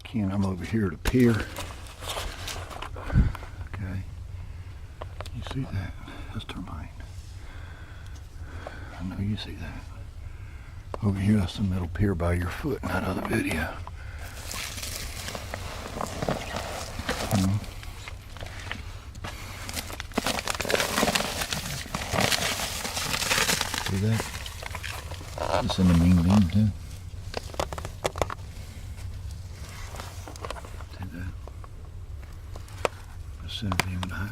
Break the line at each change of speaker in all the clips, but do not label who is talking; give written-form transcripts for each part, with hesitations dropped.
Again, I'm over here at a pier. Okay. You see that? That's termite. I know you see that. Over here, that's the middle pier by your foot in that other video. See that? It's in the mean beam too. See that? The center beam of the house.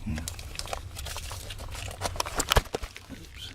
Yeah. Oops.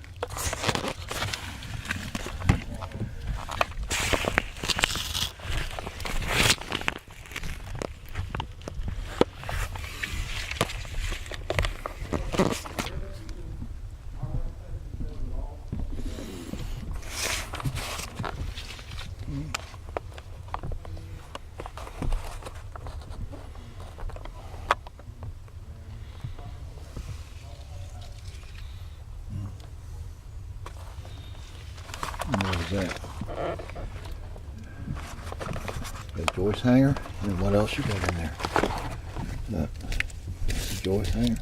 What is that? A joist hanger? And what else you got in there? Look, a joist hanger.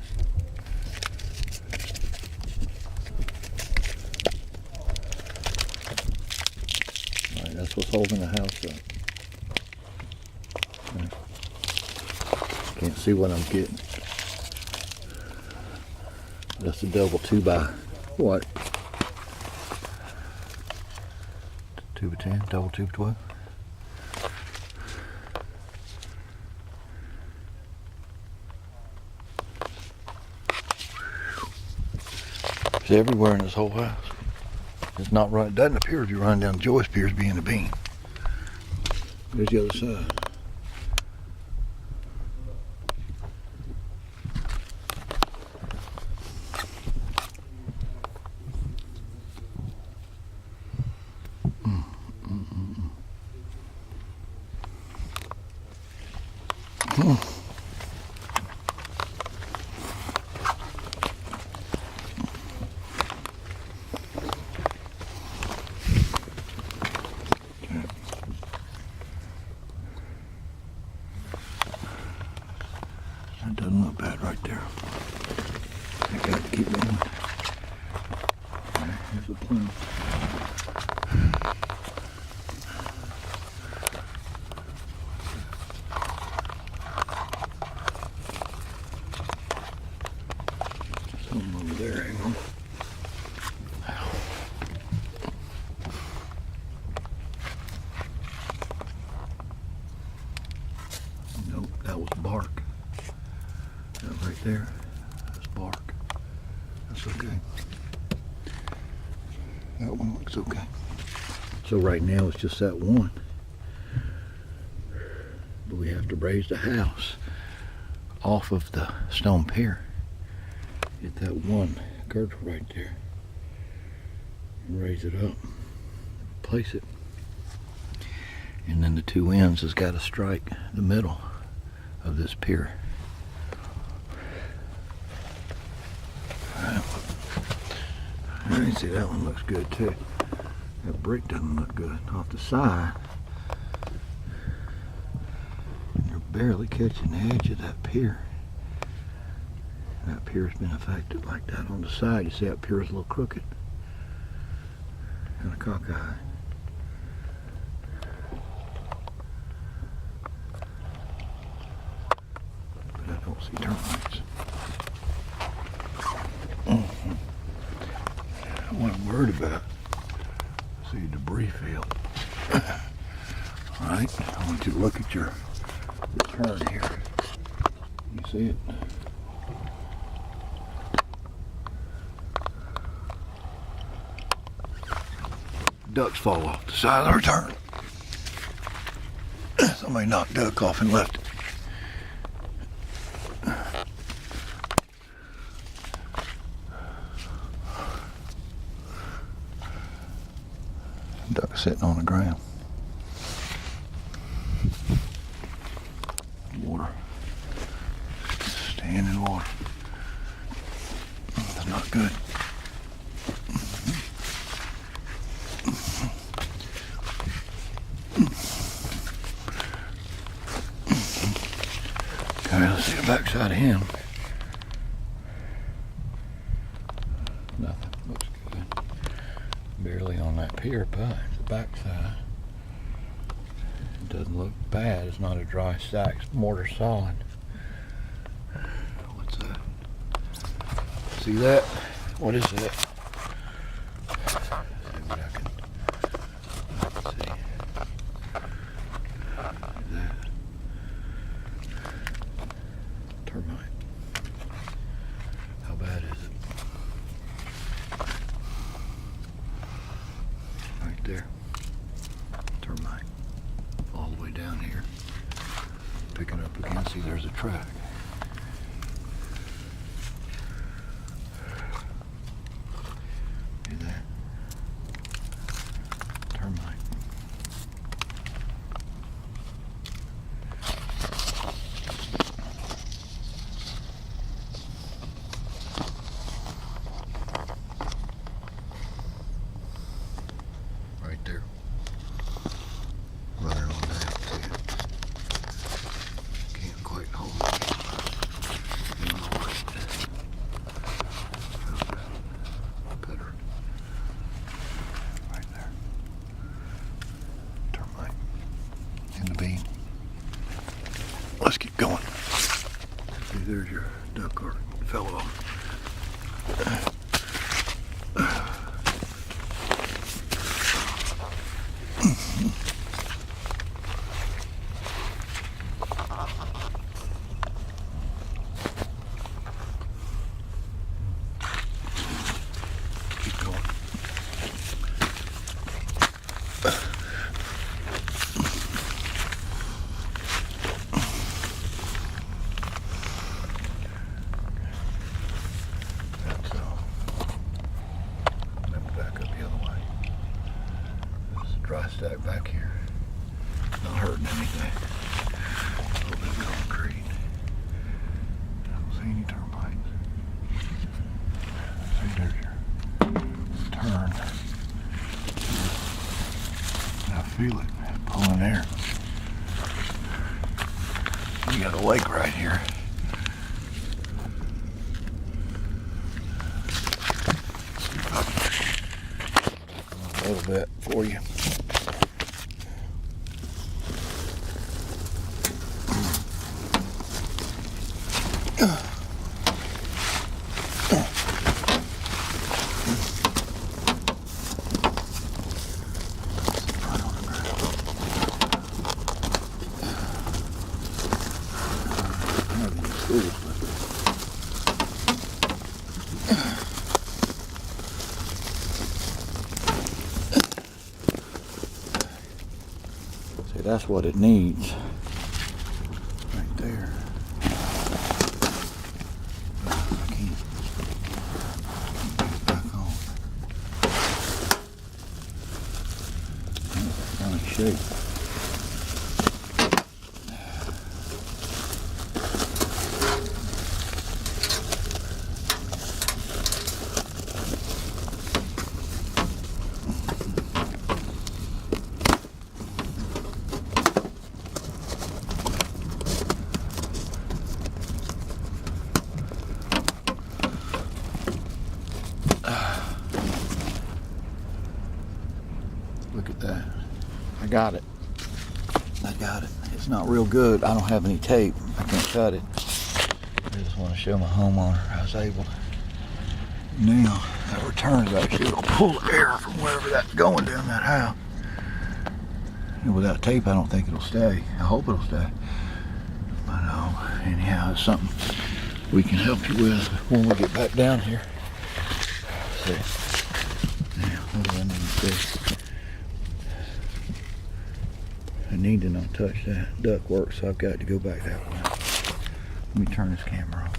Alright, that's what's holding the house up. Okay. Can't see what I'm getting. That's a double 2x what? 2x10, double 2x12. It's everywhere in this whole house. It's not right. It doesn't appear to be running down the joist, appears to be in the beam. There's the other side. That doesn't look bad right there. I got to keep going. Here's the plume. Something over there, hang on. Nope, that was bark. That right there, that's bark. That's okay. That one looks okay. So right now it's just that one. But we have to raise the house off of the stone pier. Get that one girdle right there. And raise it up. Place it. And then the two ends has got to strike the middle of this pier. Alright, see that one looks good too. That brick doesn't look good. Off the side, you're barely catching the edge of that pier. That pier's been affected like that. On the side, you see that pier is a little crooked. Kind of cockeyed. But I don't see termites. What I'm worried about, see a debris field. Alright, I want you to look at your turn here. You see it? Ducks fall off the side of the return. Somebody knocked duck off and left it. Duck sitting on the ground. Water. Staying in water. That's not good. See the backside of him. Nothing. Looks good. Barely on that pier, but the backside. It doesn't look bad. It's not a dry stack mortar solid. What's that? See that? What is that? See what I can see. That. Termite. How bad is it? Right there. Termite. All the way down here. Picking up again. See, there's a track. See that? Termite. Right there. Running on down to it. Can't quite hold it. Better. Right there. Termite. In the beam. Let's keep going. See, there's your duck arc. Fell off. Keep going. That's all. Let me back up the other way. There's a dry stack back here. Not hurting anything. A little bit of concrete. I don't see any termites. See, there's your turn. I feel it pulling air. You got a lake right here. See if I can a little bit for you. See, that's what it needs. Right there. I can't get it back on. That's kind of shape. Look at that. I got it. I got it. It's not real good. I don't have any tape. I can't cut it. I just want to show my homeowner I was able to. Now, that return is actually going to pull air from wherever that's going down that house. And without tape, I don't think it'll stay. I hope it'll stay. But anyhow, it's something we can help you with when we get back down here. See. Now, what do I need to do? I need to not touch that duct work, so I've got to go back that way. Let me turn this camera on.